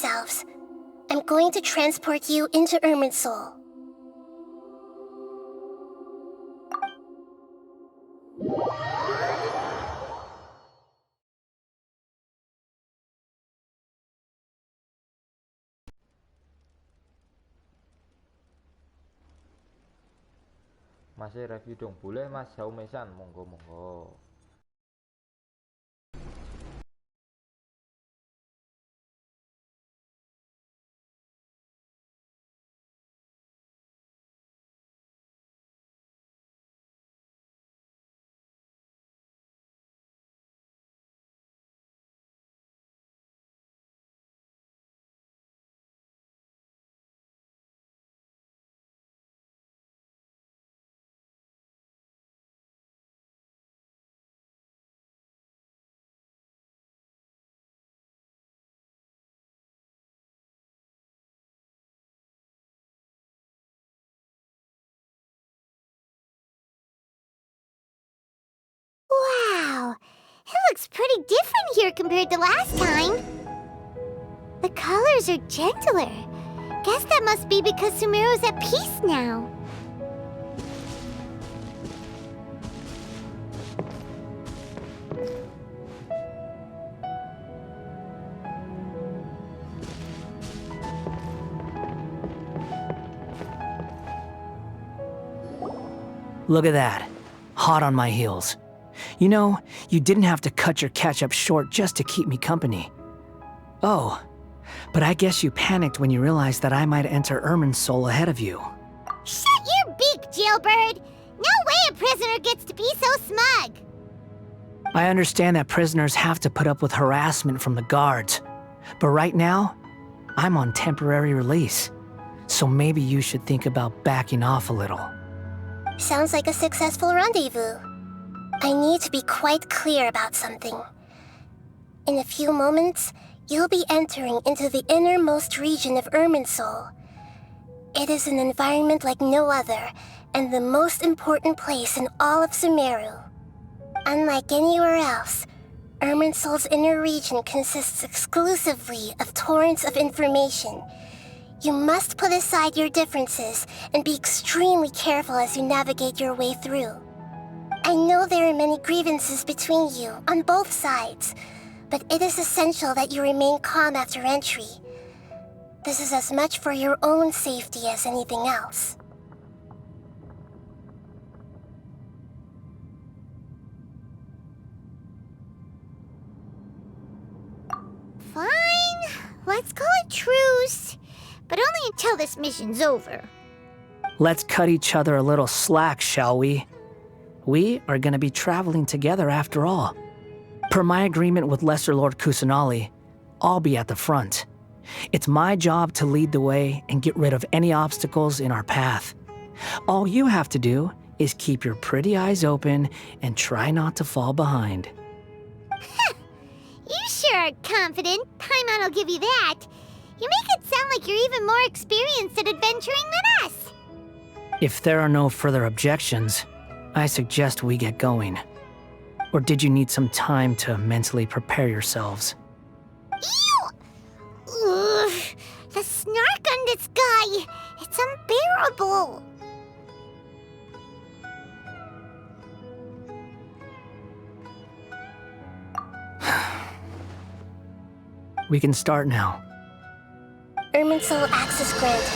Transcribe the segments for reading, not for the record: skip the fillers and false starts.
yourselves. I'm going to transport you into Irminsul. Masih review dong, boleh Mas Saumesan, monggo. Wow, it looks pretty different here compared to last time. The colors are gentler. Guess that must be because Sumeru's at peace now. Look at that. Hot on my heels. You know, you didn't have to cut your catch-up short just to keep me company. Oh, but I guess you panicked when you realized that I might enter Irminsul ahead of you. Shut your beak, jailbird! No way a prisoner gets to be so smug! I understand that prisoners have to put up with harassment from the guards, but right now, I'm on temporary release. So maybe you should think about backing off a little. Sounds like a successful rendezvous. I need to be quite clear about something. In a few moments, you'll be entering into the innermost region of Irminsul. It is an environment like no other, and the most important place in all of Sumeru. Unlike anywhere else, Irminsul's inner region consists exclusively of torrents of information. You must put aside your differences and be extremely careful as you navigate your way through. I know there are many grievances between you on both sides, but it is essential that you remain calm after entry. This is as much for your own safety as anything else. Fine, let's call it truce, but only until this mission's over. Let's cut each other a little slack, shall we? We are going to be traveling together after all. Per my agreement with Lesser Lord Kusanali, I'll be at the front. It's my job to lead the way and get rid of any obstacles in our path. All you have to do is keep your pretty eyes open and try not to fall behind. You sure are confident. Paimon will give you that. You make it sound like you're even more experienced at adventuring than us. If there are no further objections, I suggest we get going. Or did you need some time to mentally prepare yourselves? Ew! Ugh, the snark on this guy, it's unbearable. We can start now. Irminsul access granted.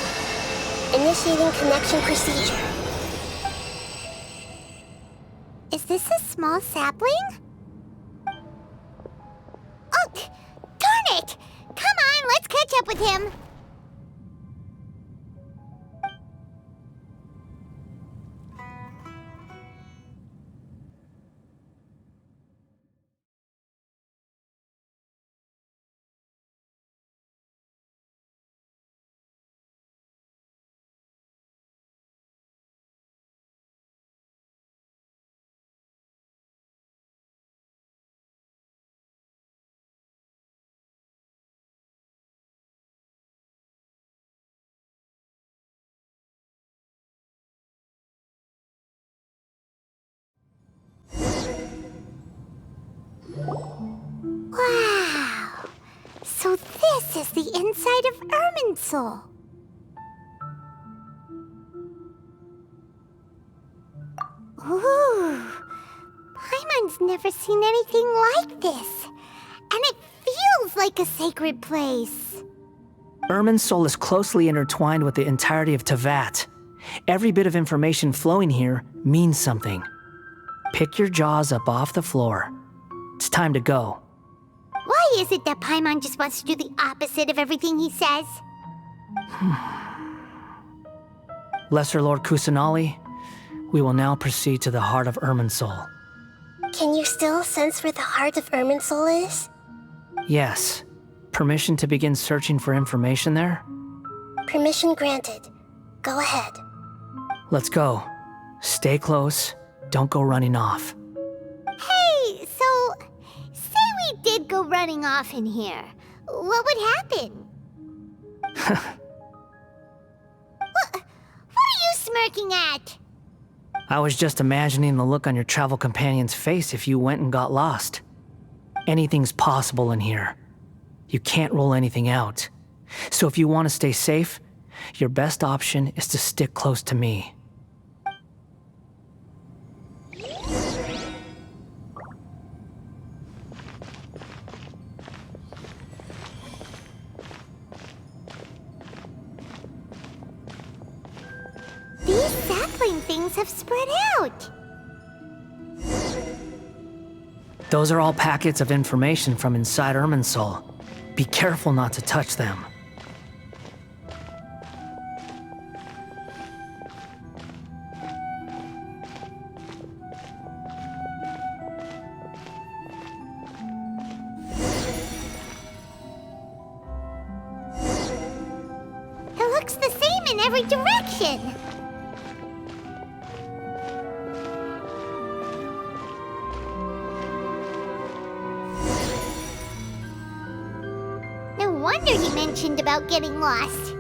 Initiating connection procedure. Is this a small sapling? Oh, darn it! Come on, let's catch up with him. Wow, so So this is the inside of Irminsul. Ooh, Paimon's never seen anything like this. And it feels like a sacred place. Irminsul is closely intertwined with the entirety of Teyvat. Every bit of information flowing here means something. Pick your jaws up off the floor. It's time to go. Why is it that Paimon just wants to do the opposite of everything he says? Lesser Lord Kusanali, we will now proceed to the heart of Irminsul. Can you still sense where the heart of Irminsul is? Yes. Permission to begin searching for information there? Permission granted. Go ahead. Let's go. Stay close. Don't go running off. Hey, so, say we did go running off in here. What would happen? What are you smirking at? I was just imagining the look on your travel companion's face if you went and got lost. Anything's possible in here. You can't rule anything out. So if you want to stay safe, your best option is to stick close to me. These sapling things have spread out. Those are all packets of information from inside Irminsul. Be careful not to touch them. It looks the same in every direction. No wonder he mentioned about getting lost.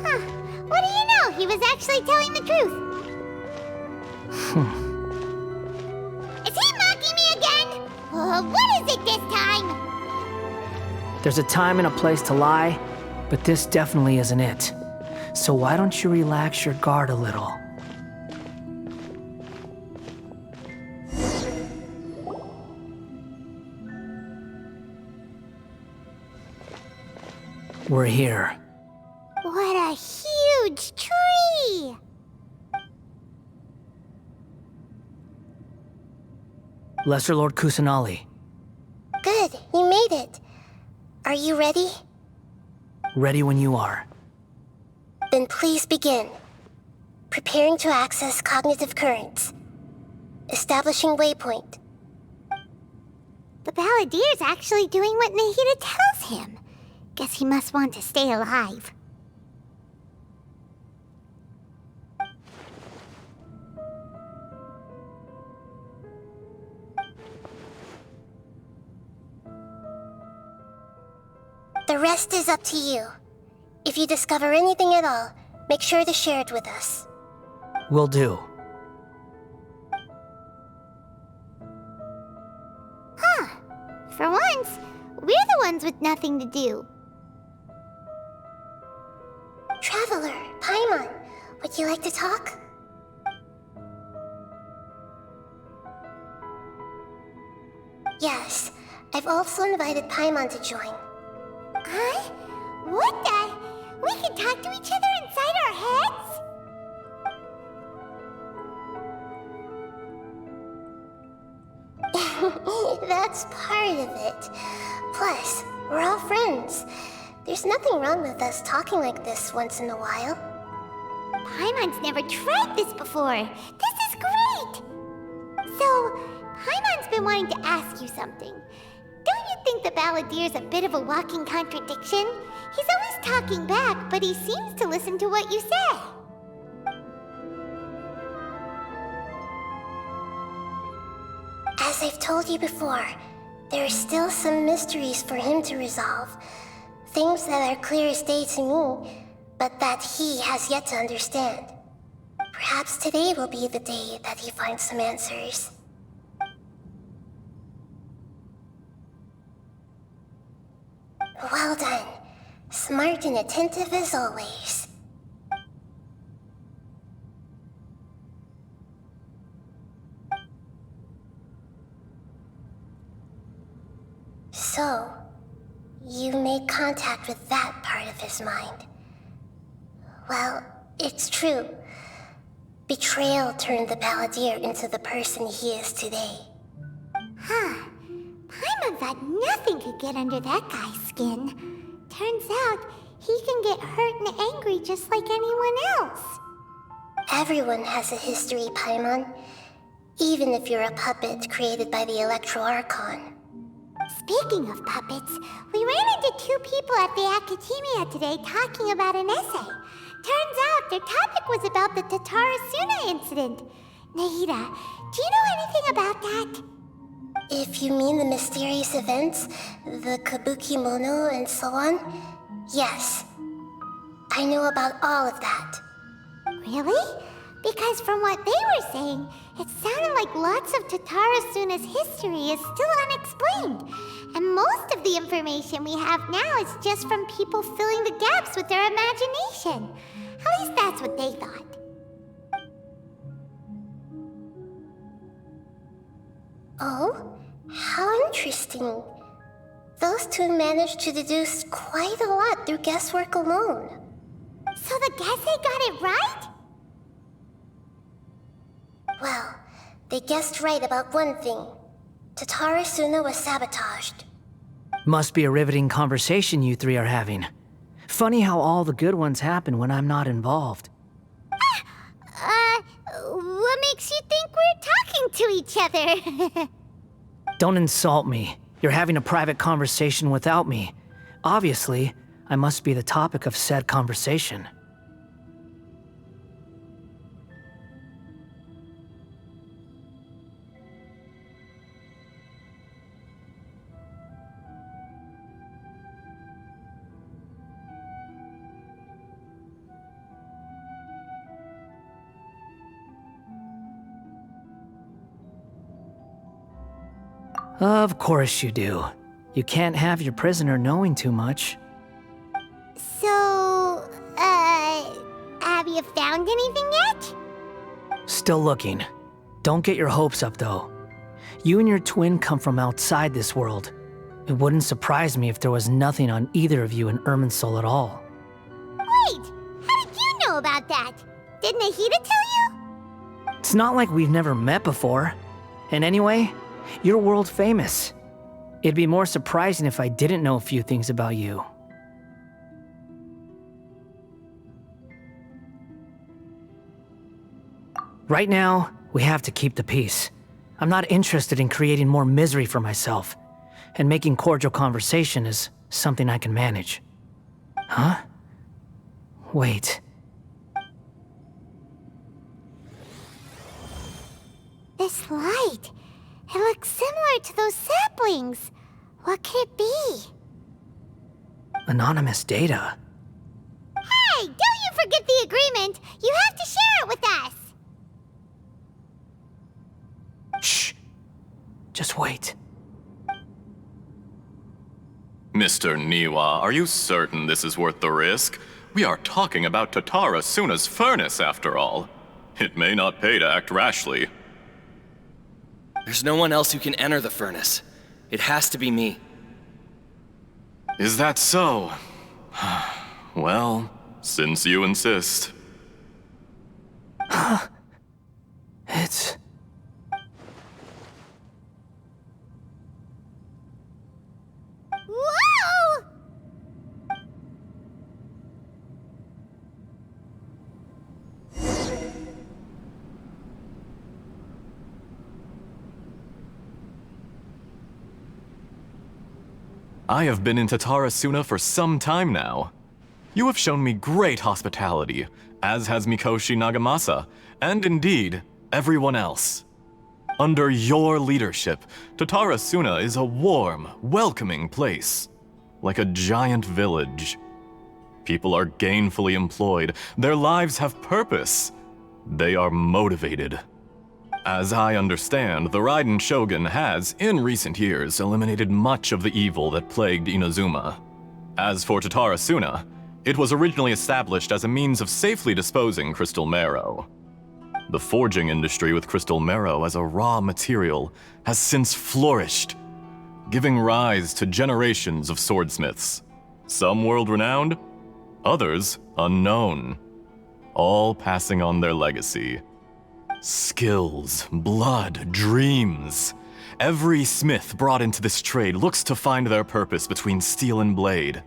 Huh. What do you know? He was actually telling the truth. Is he mocking me again? What is it this time? There's a time and a place to lie, but this definitely isn't it. So why don't you relax your guard a little? We're here. What a huge tree! Lesser Lord Kusanali, Good, you made it. Are you ready? ready when you are. Then please begin. Preparing to access cognitive currents. Establishing waypoint. The Balladeer's actually doing what Nahida tells him. Guess he must want to stay alive. The rest is up to you. If you discover anything at all, make sure to share it with us. Will do. Huh. For once, we're the ones with nothing to do. Traveler, Paimon, would you like to talk? Yes, I've also invited Paimon to join. Huh? What the? We can talk to each other inside our heads? That's part of it. Plus, we're all friends. There's nothing wrong with us talking like this once in a while. Paimon's never tried this before. This is great! So, Paimon's been wanting to ask you something. Don't you think the Balladeer's a bit of a walking contradiction? He's always talking back, but he seems to listen to what you say. As I've told you before, there are still some mysteries for him to resolve. Things that are clear as day to me, but that he has yet to understand. Perhaps today will be the day that he finds some answers. Well done. Smart and attentive as always. So, you made contact with that part of his mind. Well, it's true. Betrayal turned the Balladeer into the person he is today. Huh. Paimon thought nothing could get under that guy's skin. Turns out, he can get hurt and angry just like anyone else. Everyone has a history, Paimon. Even if you're a puppet created by the Archon. Speaking of puppets, we ran into two people at the Academia today talking about an essay. Turns out their topic was about the Tatarasuna incident. Nahida, do you know anything about that? If you mean the mysterious events, the kabuki mono and so on, yes. I know about all of that. Really? Because from what they were saying, it sounded like lots of Tatarasuna's history is still unexplained. And most of the information we have now is just from people filling the gaps with their imagination. At least that's what they thought. Oh? How interesting. Those two managed to deduce quite a lot through guesswork alone. So the Gese got it right? Well, they guessed right about one thing. Tatarasuna was sabotaged. Must be a riveting conversation you three are having. Funny how all the good ones happen when I'm not involved. What makes you think we're talking to each other? Don't insult me. You're having a private conversation without me. Obviously, I must be the topic of said conversation. Of course you do. You can't have your prisoner knowing too much. So, have you found anything yet? Still looking. Don't get your hopes up, though. You and your twin come from outside this world. It wouldn't surprise me if there was nothing on either of you in Irminsul at all. Wait! How did you know about that? Did Nahida tell you? It's not like we've never met before. And anyway, you're world famous. It'd be more surprising if I didn't know a few things about you. Right now, we have to keep the peace. I'm not interested in creating more misery for myself, and making cordial conversation is something I can manage. Huh? Wait. This light. It looks similar to those saplings. What could it be? Anonymous data. Hey, don't you forget the agreement! You have to share it with us! Shh. Just wait. Mr. Niwa, are you certain this is worth the risk? We are talking about Tatarasuna's furnace, after all. It may not pay to act rashly. There's no one else who can enter the furnace. It has to be me. Is that so? Well, since you insist. It's... Whoa! I have been in Tatarasuna for some time now. You have shown me great hospitality, as has Mikoshi Nagamasa, and indeed, everyone else. Under your leadership, Tatarasuna is a warm, welcoming place, like a giant village. People are gainfully employed, their lives have purpose. They are motivated. As I understand, the Raiden Shogun has, in recent years, eliminated much of the evil that plagued Inazuma. As for Tatarasuna, it was originally established as a means of safely disposing crystal marrow. The forging industry with crystal marrow as a raw material has since flourished, giving rise to generations of swordsmiths, some world-renowned, others unknown, all passing on their legacy. Skills, blood, dreams. Every smith brought into this trade looks to find their purpose between steel and blade.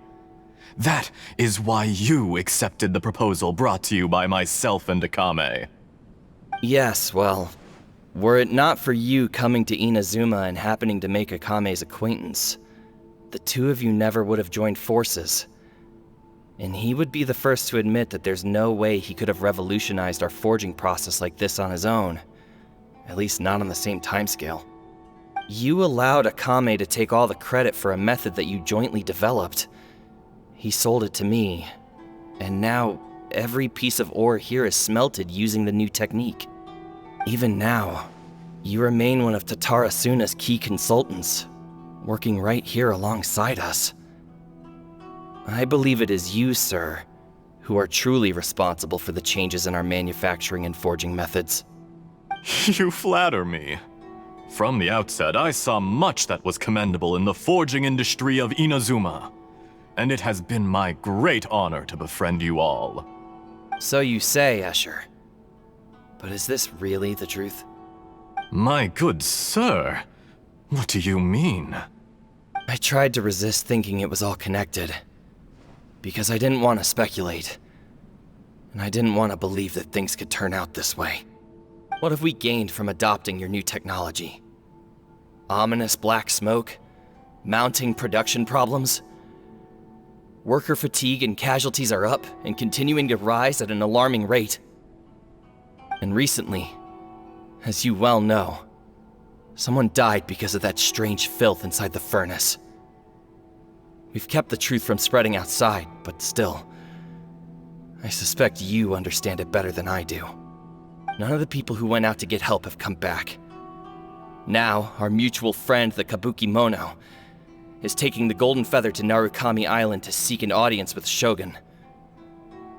That is why you accepted the proposal brought to you by myself and Akame. Yes, well, were it not for you coming to Inazuma and happening to make Akame's acquaintance, the two of you never would have joined forces. And he would be the first to admit that there's no way he could have revolutionized our forging process like this on his own. At least not on the same timescale. You allowed Akame to take all the credit for a method that you jointly developed. He sold it to me, and now every piece of ore here is smelted using the new technique. Even now, you remain one of Tatarasuna's key consultants, working right here alongside us. I believe it is you, sir, who are truly responsible for the changes in our manufacturing and forging methods. You flatter me. From the outset, I saw much that was commendable in the forging industry of Inazuma, and it has been my great honor to befriend you all. So you say, Escher. But is this really the truth? My good sir, what do you mean? I tried to resist thinking it was all connected, because I didn't want to speculate, and I didn't want to believe that things could turn out this way. What have we gained from adopting your new technology? Ominous black smoke? Mounting production problems? Worker fatigue and casualties are up and continuing to rise at an alarming rate. And recently, as you well know, someone died because of that strange filth inside the furnace. We've kept the truth from spreading outside, but still, I suspect you understand it better than I do. None of the people who went out to get help have come back. Now, our mutual friend, the Kabuki Mono, is taking the Golden Feather to Narukami Island to seek an audience with Shogun.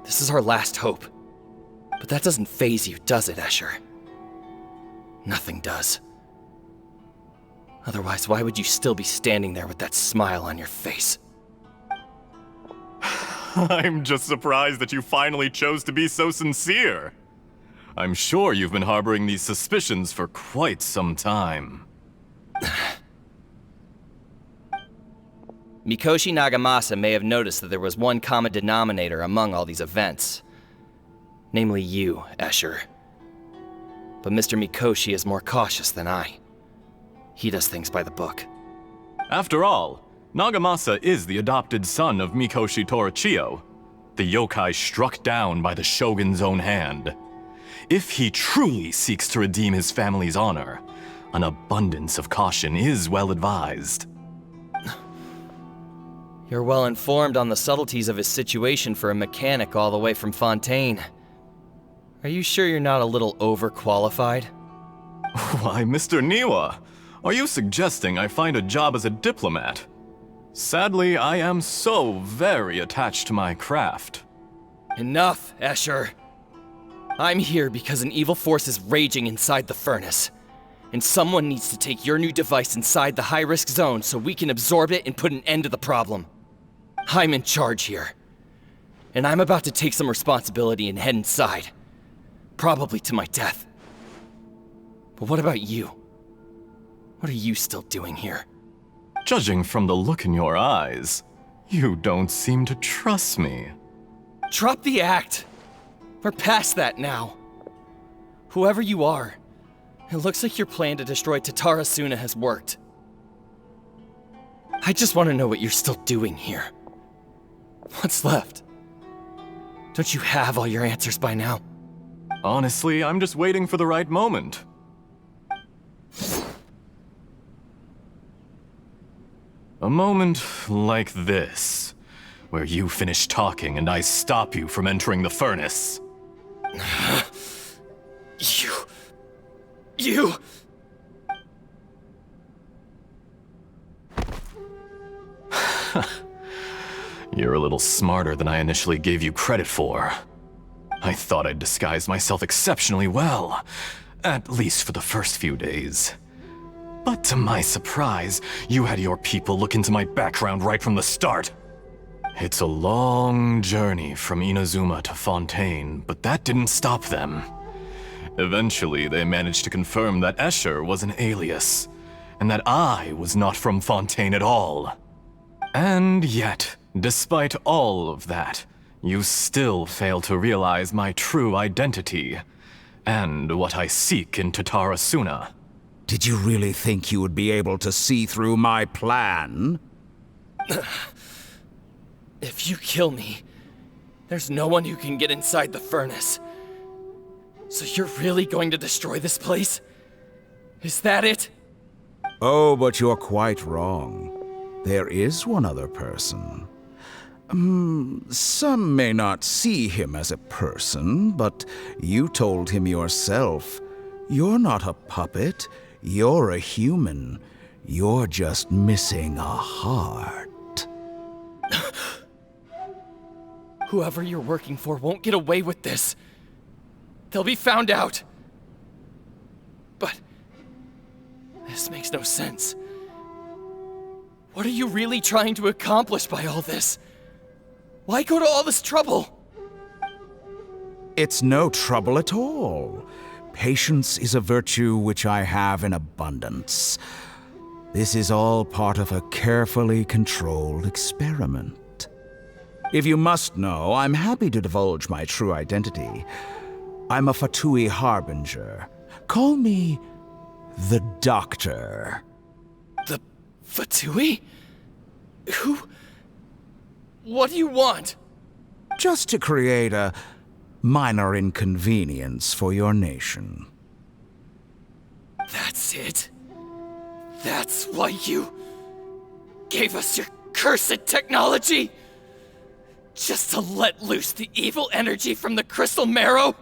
This is our last hope. But that doesn't faze you, does it, Escher? Nothing does. Otherwise, why would you still be standing there with that smile on your face? I'm just surprised that you finally chose to be so sincere. I'm sure you've been harboring these suspicions for quite some time. Mikoshi Nagamasa may have noticed that there was one common denominator among all these events. Namely you, Escher. But Mr. Mikoshi is more cautious than I. He does things by the book. After all, Nagamasa is the adopted son of Mikoshi Torichio, the yokai struck down by the Shogun's own hand. If he truly seeks to redeem his family's honor, an abundance of caution is well advised. You're well informed on the subtleties of his situation for a mechanic all the way from Fontaine. Are you sure you're not a little overqualified? Why, Mr. Niwa, are you suggesting I find a job as a diplomat? Sadly, I am so very attached to my craft. Enough, Escher. I'm here because an evil force is raging inside the furnace. And someone needs to take your new device inside the high-risk zone so we can absorb it and put an end to the problem. I'm in charge here. And I'm about to take some responsibility and head inside. Probably to my death. But what about you? What are you still doing here? Judging from the look in your eyes, you don't seem to trust me. Drop the act! We're past that now. Whoever you are, it looks like your plan to destroy Tatarasuna has worked. I just want to know what you're still doing here. What's left? Don't you have all your answers by now? Honestly, I'm just waiting for the right moment. A moment like this, where you finish talking and I stop you from entering the furnace. You... You're a little smarter than I initially gave you credit for. I thought I'd disguised myself exceptionally well, at least for the first few days. But to my surprise, you had your people look into my background right from the start. It's a long journey from Inazuma to Fontaine, but that didn't stop them. Eventually, they managed to confirm that Escher was an alias, and that I was not from Fontaine at all. And yet, despite all of that, you still fail to realize my true identity, and what I seek in Tatarasuna. Did you really think you would be able to see through my plan? If you kill me, there's no one who can get inside the furnace. So you're really going to destroy this place? Is that it? Oh, but you're quite wrong. There is one other person. Some may not see him as a person, but you told him yourself. You're not a puppet. You're a human. You're just missing a heart. Whoever you're working for won't get away with this. They'll be found out. But this makes no sense. What are you really trying to accomplish by all this? Why go to all this trouble? It's no trouble at all. Patience is a virtue which I have in abundance. This is all part of a carefully controlled experiment. If you must know, I'm happy to divulge my true identity. I'm a Fatui harbinger. Call me the Doctor. The Fatui? Who? What do you want? Just to create a minor inconvenience for your nation. That's it? That's why you gave us your cursed technology? Just to let loose the evil energy from the crystal marrow?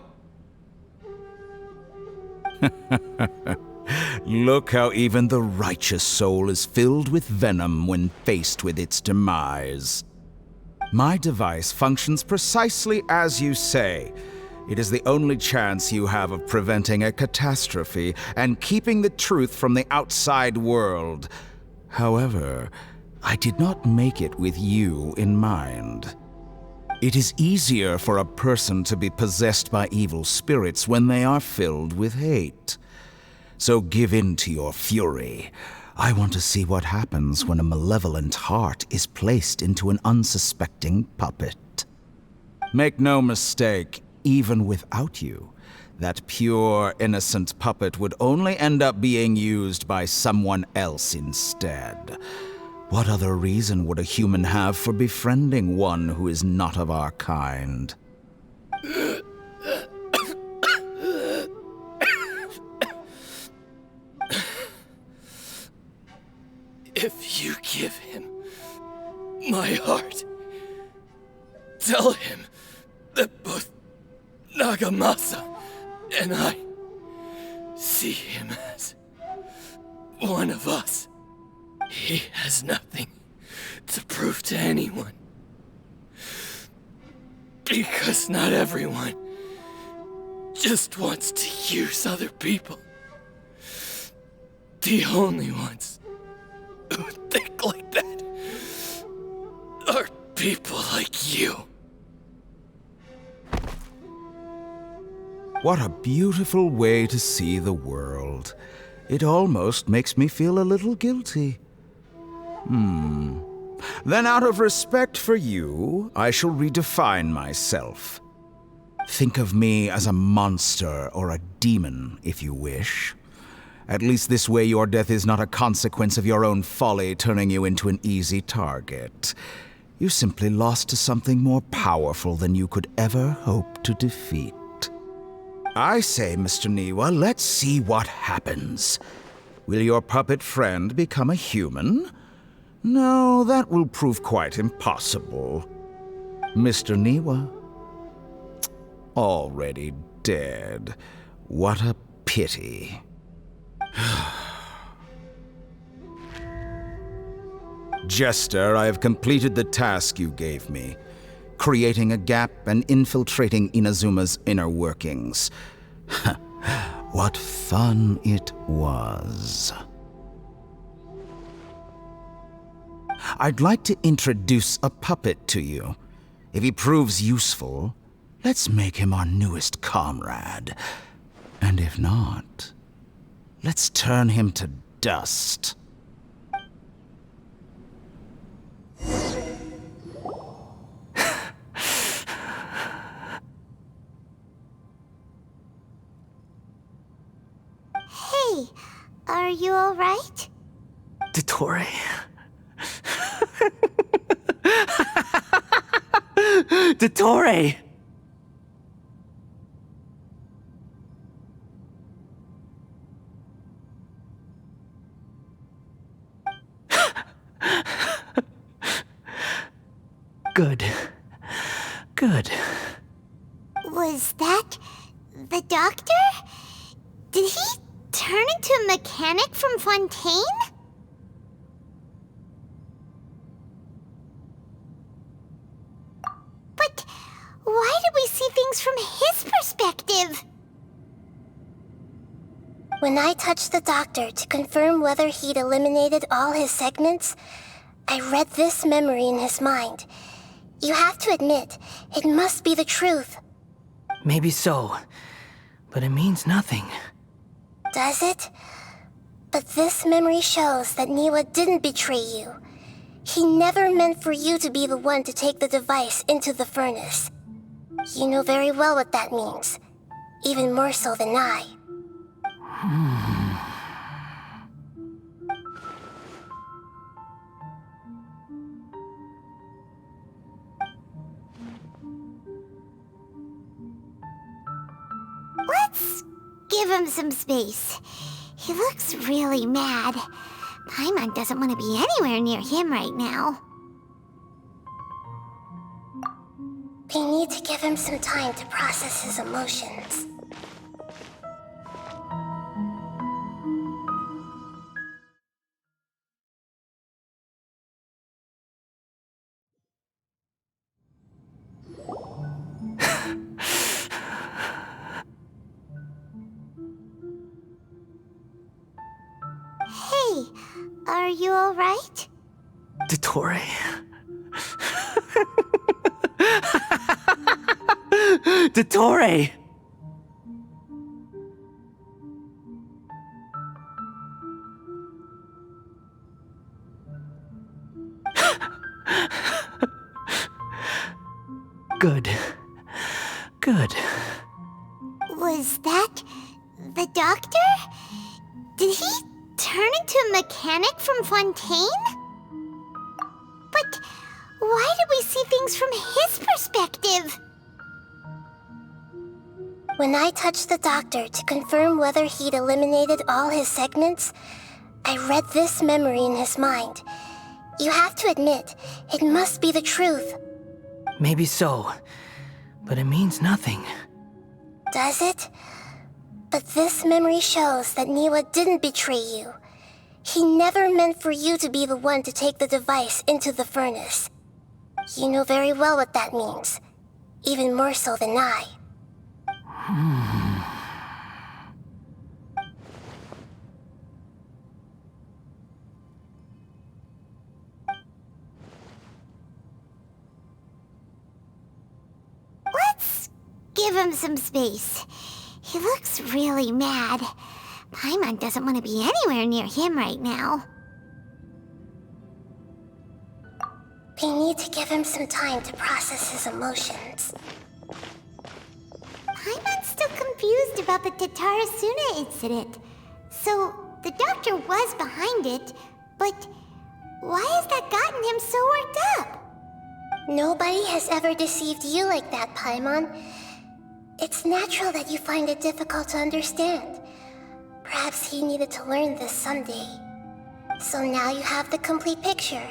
Look how even the righteous soul is filled with venom when faced with its demise. My device functions precisely as you say. It is the only chance you have of preventing a catastrophe and keeping the truth from the outside world. However, I did not make it with you in mind. It is easier for a person to be possessed by evil spirits when they are filled with hate. So give in to your fury. I want to see what happens when a malevolent heart is placed into an unsuspecting puppet. Make no mistake, even without you, that pure, innocent puppet would only end up being used by someone else instead. What other reason would a human have for befriending one who is not of our kind? If you give him my heart, tell him that both Nagamasa and I see him as one of us. He has nothing to prove to anyone. Because not everyone just wants to use other people. The only ones who think like that are people like you. What a beautiful way to see the world. It almost makes me feel a little guilty. Then out of respect for you, I shall redefine myself. Think of me as a monster or a demon, if you wish. At least this way your death is not a consequence of your own folly turning you into an easy target. You simply lost to something more powerful than you could ever hope to defeat. I say, Mr. Niwa, let's see what happens. Will your puppet friend become a human? No, that will prove quite impossible. Mr. Niwa? Already dead. What a pity. Jester, I have completed the task you gave me, creating a gap and infiltrating Inazuma's inner workings. What fun it was. I'd like to introduce a puppet to you. If he proves useful, let's make him our newest comrade. And if not, let's turn him to dust. Hey, are you alright? Dottore. Dottore! Good. Good. Was that the doctor? Did he turn into a mechanic from Fontaine? But why did we see things from his perspective? When I touched the doctor to confirm whether he'd eliminated all his segments, I read this memory in his mind. You have to admit, it must be the truth. Maybe so, but it means nothing. Does it? But this memory shows that Niwa didn't betray you. He never meant for you to be the one to take the device into the furnace. You know very well what that means. Even more so than I. Let's give him some space. He looks really mad. Paimon doesn't want to be anywhere near him right now. We need to give him some time to process his emotions. Hey, are you alright? Dottore. Dottore! Good. Good. Was that the doctor? Did he turn into a mechanic from Fontaine? But why did we see things from his perspective? When I touched the doctor to confirm whether he'd eliminated all his segments, I read this memory in his mind. You have to admit, it must be the truth. Maybe so, but it means nothing. Does it? But this memory shows that Niwa didn't betray you. He never meant for you to be the one to take the device into the furnace. You know very well what that means. Even more so than I. Let's give him some space. He looks really mad. Paimon doesn't want to be anywhere near him right now. We need to give him some time to process his emotions. Paimon's still confused about the Tatarasuna incident. So, the doctor was behind it, but why has that gotten him so worked up? Nobody has ever deceived you like that, Paimon. It's natural that you find it difficult to understand. Perhaps he needed to learn this someday. So now you have the complete picture.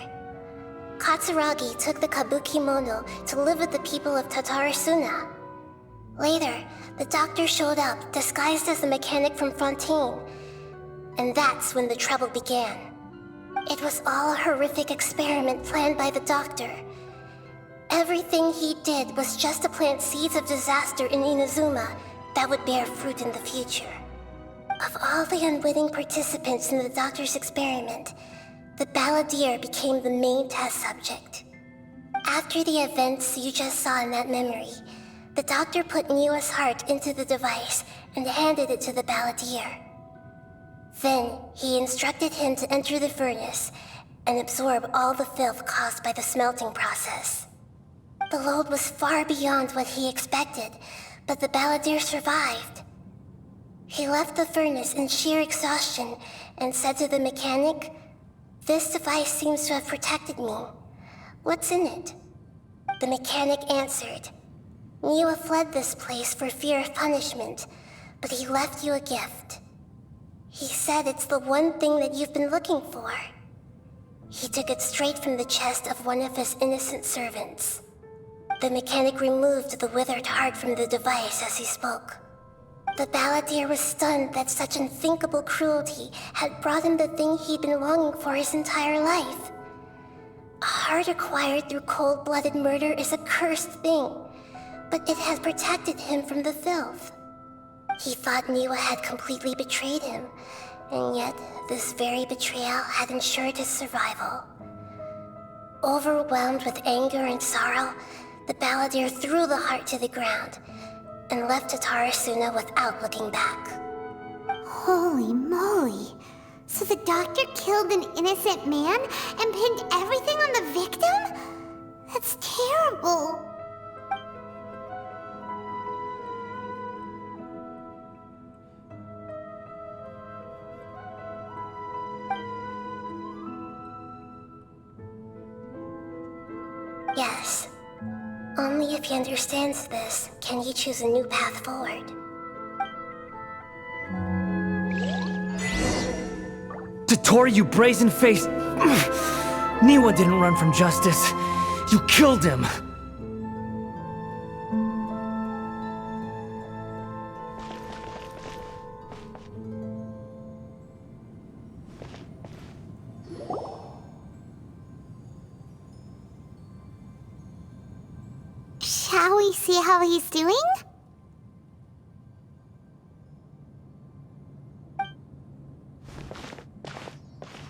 Katsuragi took the Kabukimono to live with the people of Tatarasuna. Later, the doctor showed up, disguised as a mechanic from Fontaine. And that's when the trouble began. It was all a horrific experiment planned by the doctor. Everything he did was just to plant seeds of disaster in Inazuma that would bear fruit in the future. Of all the unwitting participants in the doctor's experiment, the Balladeer became the main test subject. After the events you just saw in that memory, the doctor put Niwa's heart into the device and handed it to the Balladeer. Then, he instructed him to enter the furnace and absorb all the filth caused by the smelting process. The load was far beyond what he expected, but the Balladeer survived. He left the furnace in sheer exhaustion and said to the mechanic, "This device seems to have protected me. What's in it?" The mechanic answered, "Niwa fled this place for fear of punishment, but he left you a gift. He said it's the one thing that you've been looking for." He took it straight from the chest of one of his innocent servants. The mechanic removed the withered heart from the device as he spoke. The Balladeer was stunned that such unthinkable cruelty had brought him the thing he'd been longing for his entire life. A heart acquired through cold-blooded murder is a cursed thing, but it has protected him from the filth. He thought Niwa had completely betrayed him, and yet this very betrayal had ensured his survival. Overwhelmed with anger and sorrow, the Balladeer threw the heart to the ground and left Tatarasuna without looking back. Holy moly. So the doctor killed an innocent man and pinned everything on the victim? That's terrible. Yes. Only if he understands this can he choose a new path forward. Dottore, you brazen-faced... Niwa didn't run from justice. You killed him. Shall we see how he's doing?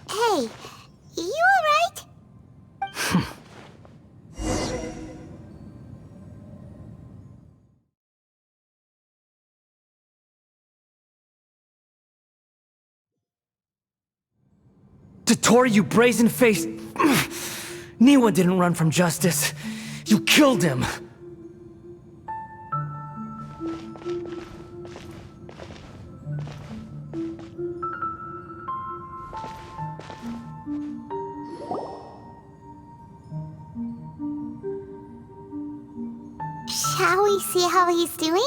Hey, you alright? Dottore, you brazen-faced... Niwa didn't run from justice. You killed him. Shall we see how he's doing?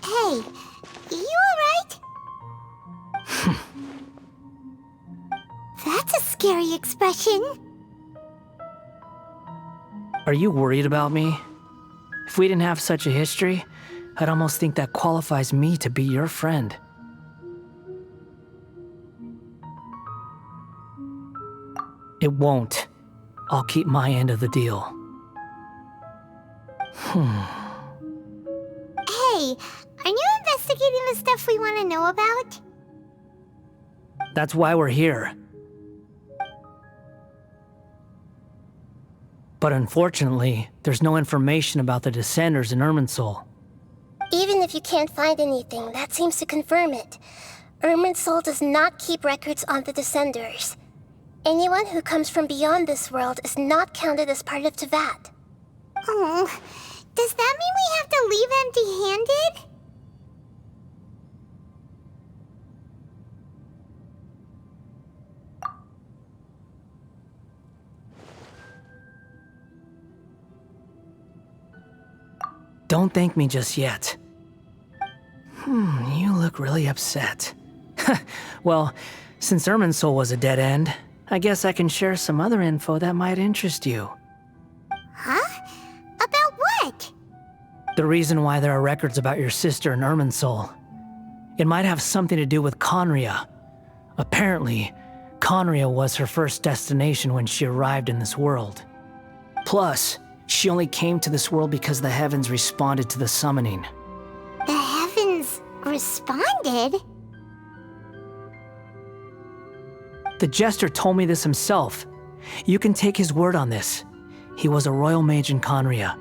Hey, you alright? That's a scary expression. Are you worried about me? If we didn't have such a history, I'd almost think that qualifies me to be your friend. It won't. I'll keep my end of the deal. Hey, aren't you investigating the stuff we want to know about? That's why we're here. But unfortunately, there's no information about the Descenders in Irminsul. Even if you can't find anything, that seems to confirm it. Irminsul does not keep records on the Descenders. Anyone who comes from beyond this world is not counted as part of Tevat. Oh, does that mean we have to leave empty-handed? Don't thank me just yet. You look really upset. Well, since Irminsul was a dead end, I guess I can share some other info that might interest you. Huh? About what? The reason why there are records about your sister in Irminsul. It might have something to do with Conria. Apparently, Conria was her first destination when she arrived in this world. Plus, she only came to this world because the heavens responded to the summoning. The heavens responded? The Jester told me this himself. You can take his word on this. He was a royal mage in Conria,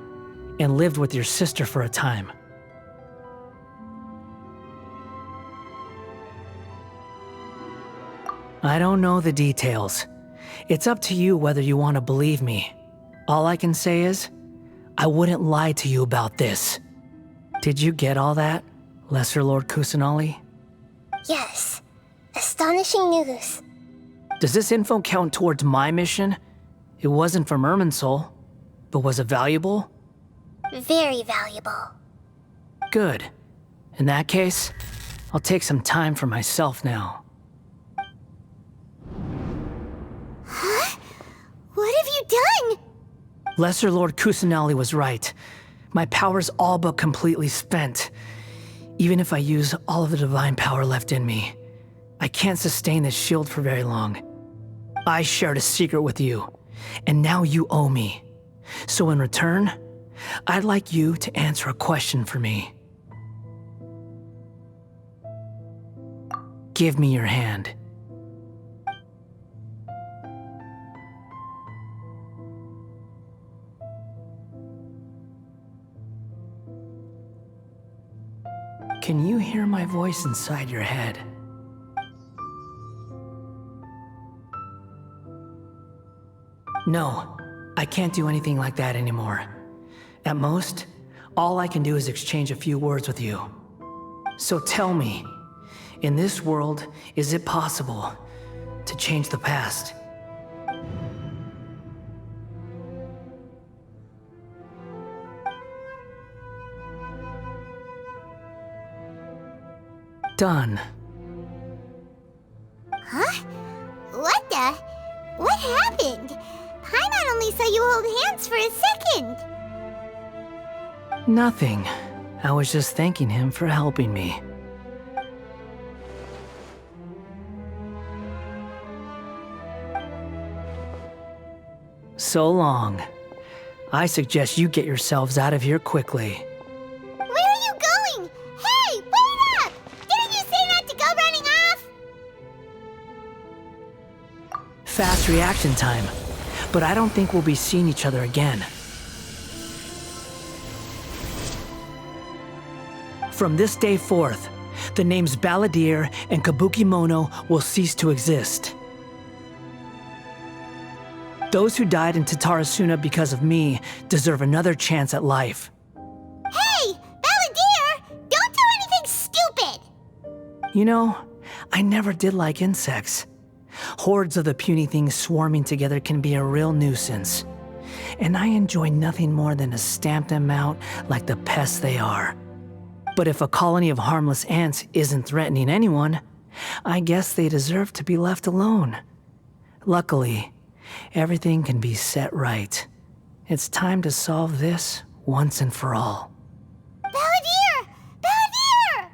and lived with your sister for a time. I don't know the details. It's up to you whether you want to believe me. All I can say is, I wouldn't lie to you about this. Did you get all that, Lesser Lord Kusanali? Yes. Astonishing news. Does this info count towards my mission? It wasn't from Irminsul, but was it valuable? Very valuable. Good. In that case, I'll take some time for myself now. Huh? What have you done? Lesser Lord Kusanali was right. My power's all but completely spent. Even if I use all of the divine power left in me, I can't sustain this shield for very long. I shared a secret with you, and now you owe me. So in return, I'd like you to answer a question for me. Give me your hand. Can you hear my voice inside your head? No, I can't do anything like that anymore. At most, all I can do is exchange a few words with you. So tell me, in this world, is it possible to change the past? Done. Huh? What the? What happened? Paimon only saw you hold hands for a second. Nothing. I was just thanking him for helping me. So long. I suggest you get yourselves out of here quickly. Where are you going? Hey, wait up! Didn't you say not to go running off? Fast reaction time. But I don't think we'll be seeing each other again. From this day forth, the names Balladeer and Kabukimono will cease to exist. Those who died in Tatarasuna because of me deserve another chance at life. Hey, Balladeer! Don't do anything stupid! You know, I never did like insects. Hordes of the puny things swarming together can be a real nuisance. And I enjoy nothing more than to stamp them out like the pests they are. But if a colony of harmless ants isn't threatening anyone, I guess they deserve to be left alone. Luckily, everything can be set right. It's time to solve this once and for all. Balladeer! Balladeer!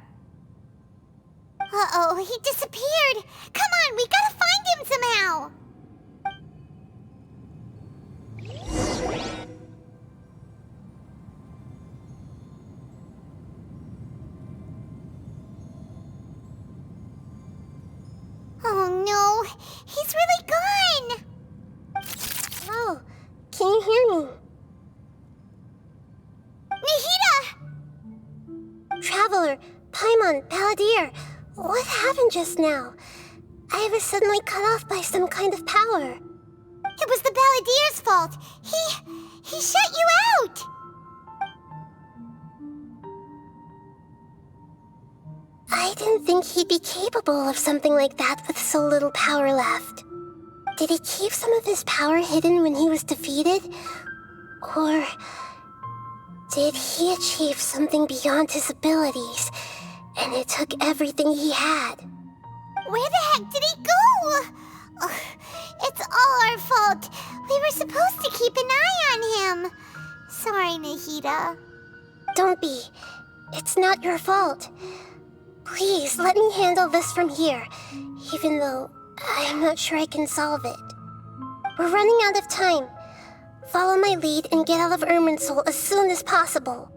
Uh-oh, he disappeared. Come on, we gotta find him somehow. Oh no, he's really gone! Oh, can you hear me? Melihat! Traveler, Paimon, Balladeer, what happened just now? I was suddenly cut off by some kind of power. It was the Balladeer's fault. He shut you out! I didn't think he'd be capable of something like that with so little power left. Did he keep some of his power hidden when he was defeated? Or did he achieve something beyond his abilities, and it took everything he had? Where the heck did he go? Ugh, it's all our fault. We were supposed to keep an eye on him. Sorry, Nahida. Don't be. It's not your fault. Please, let me handle this from here, even though I'm not sure I can solve it. We're running out of time. Follow my lead and get out of Irminsul as soon as possible.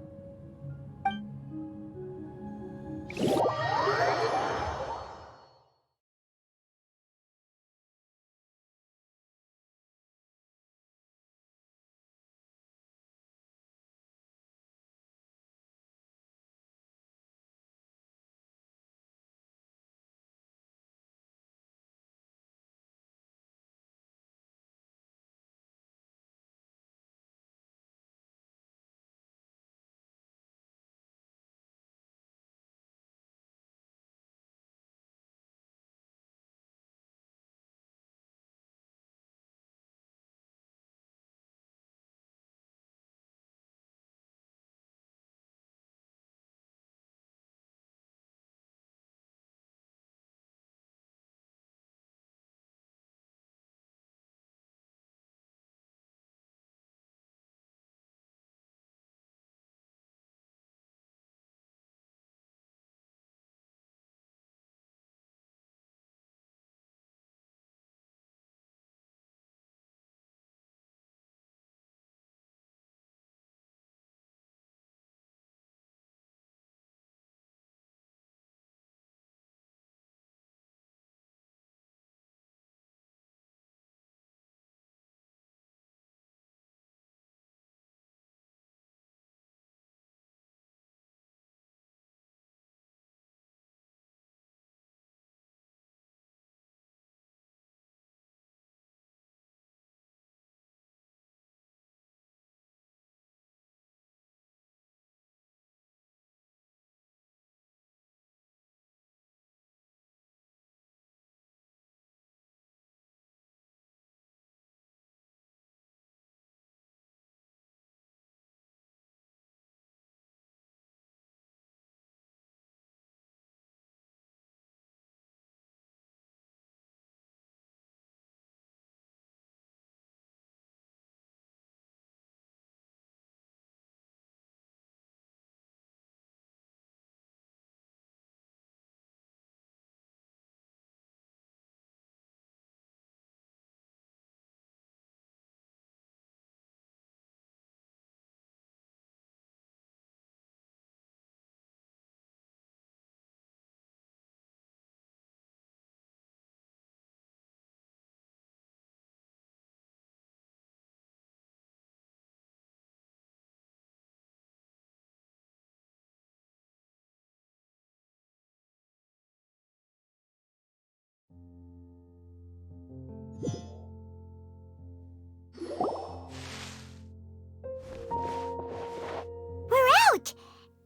We're out!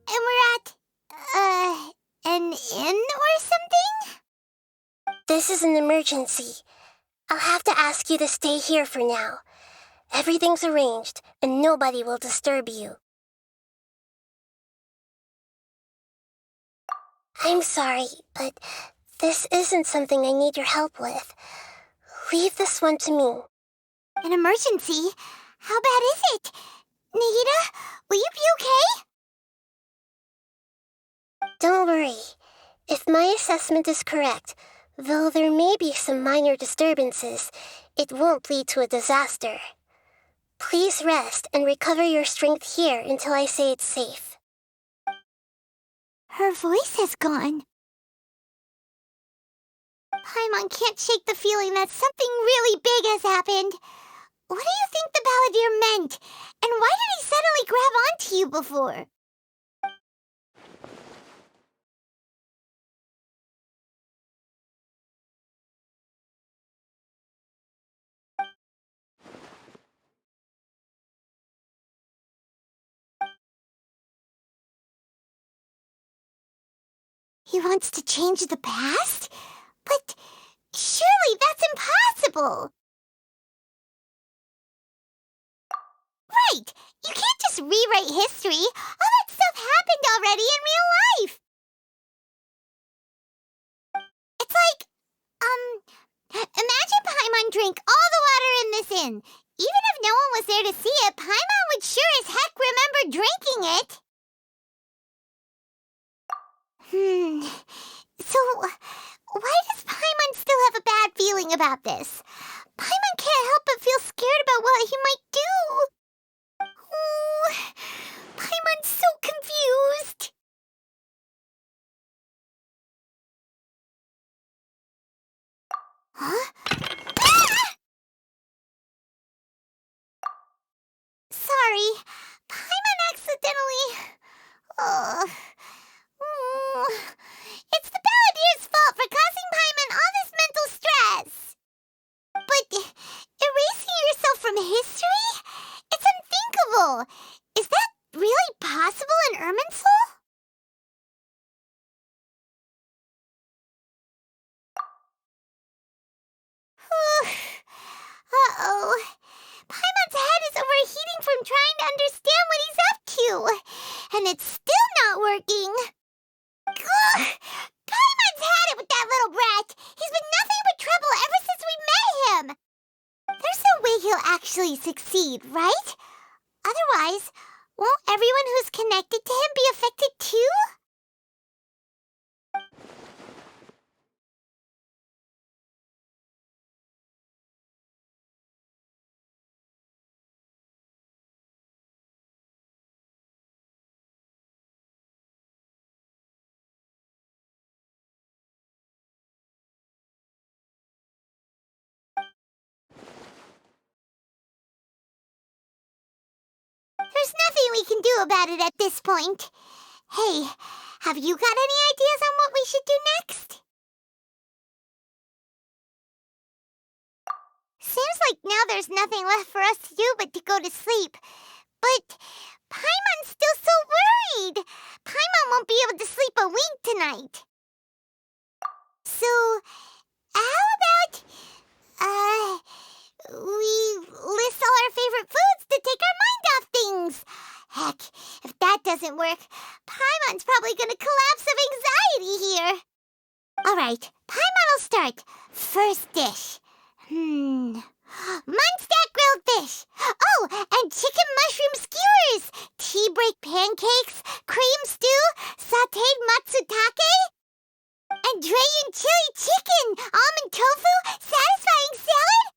And we're at, an inn or something? This is an emergency. I'll have to ask you to stay here for now. Everything's arranged, and nobody will disturb you. I'm sorry, but this isn't something I need your help with. Leave this one to me. An emergency? How bad is it? Nahida, will you be okay? Don't worry. If my assessment is correct, though there may be some minor disturbances, it won't lead to a disaster. Please rest and recover your strength here until I say it's safe. Her voice has gone. Paimon can't shake the feeling that something really big has happened. What do you think the Balladeer meant? And why did he suddenly grab onto you before? He wants to change the past? But surely that's impossible! Right! You can't just rewrite history! All that stuff happened already in real life! It's like, imagine Paimon drank all the water in this inn. Even if no one was there to see it, Paimon would sure as heck remember drinking it! So, why does Paimon still have a bad feeling about this? Paimon can't help but feel scared about what he might do. Oh, Paimon's so confused. Huh? Ah! Sorry, Paimon accidentally... It's the Balladeer's fault for causing Paimon all this mental stress. But erasing yourself from history? It's unthinkable. Is that really possible in Irminsul? Uh-oh. Paimon's head is overheating from trying to understand what he's up to. And it's still not working. Ugh! Paimon's had it with that little brat. He's been nothing but trouble ever since we met him. There's no way he'll actually succeed, right? Otherwise, won't everyone who's connected to him be affected too? There's nothing we can do about it at this point. Hey, have you got any ideas on what we should do next? Seems like now there's nothing left for us to do but to go to sleep. But Paimon's still so worried. Paimon won't be able to sleep a wink tonight. So, how about, we list all our favorite foods to take our mind off things. Heck, if that doesn't work, Paimon's probably gonna collapse of anxiety here. Alright, Paimon will start. First dish. Munstack grilled fish. Oh, and chicken mushroom skewers. Tea break pancakes. Cream stew. Sauteed matsutake. And Dragon chili chicken. Almond tofu. Satisfying salad.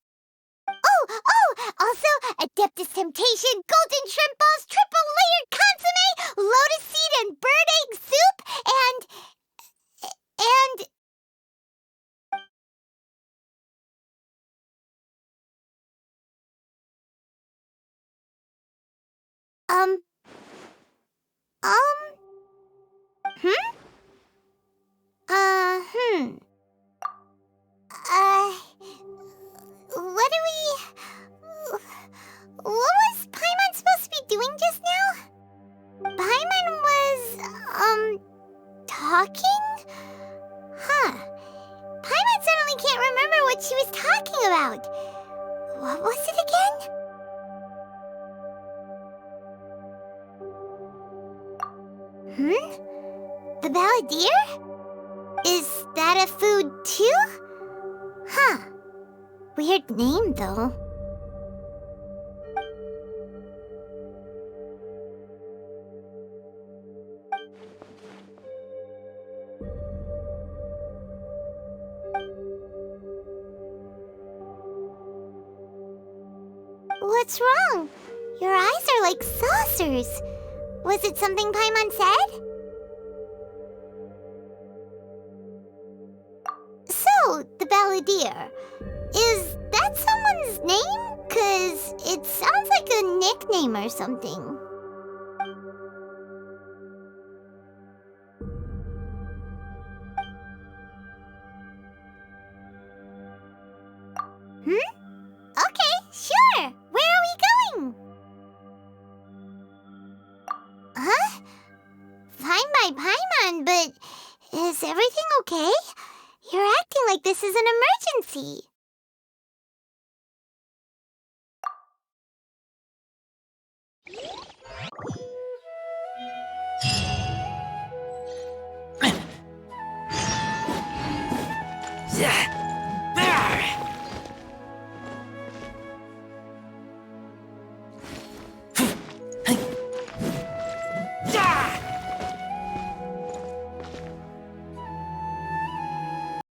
Also, Adeptus Temptation, golden shrimp balls, triple layered consomme, lotus seed and bird egg soup, and... What was Paimon supposed to be doing just now? Paimon was, talking? Huh. Paimon suddenly can't remember what she was talking about. What was it again? The Balladeer? Is that a food too? Huh. Weird name, though. What's wrong? Your eyes are like saucers. Was it something Paimon said? So, the Balladeer. Is that someone's name? 'Cause it sounds like a nickname or something. Okay, sure. Where are we going? Huh? Fine by Paimon, but is everything okay? You're acting like this is an emergency.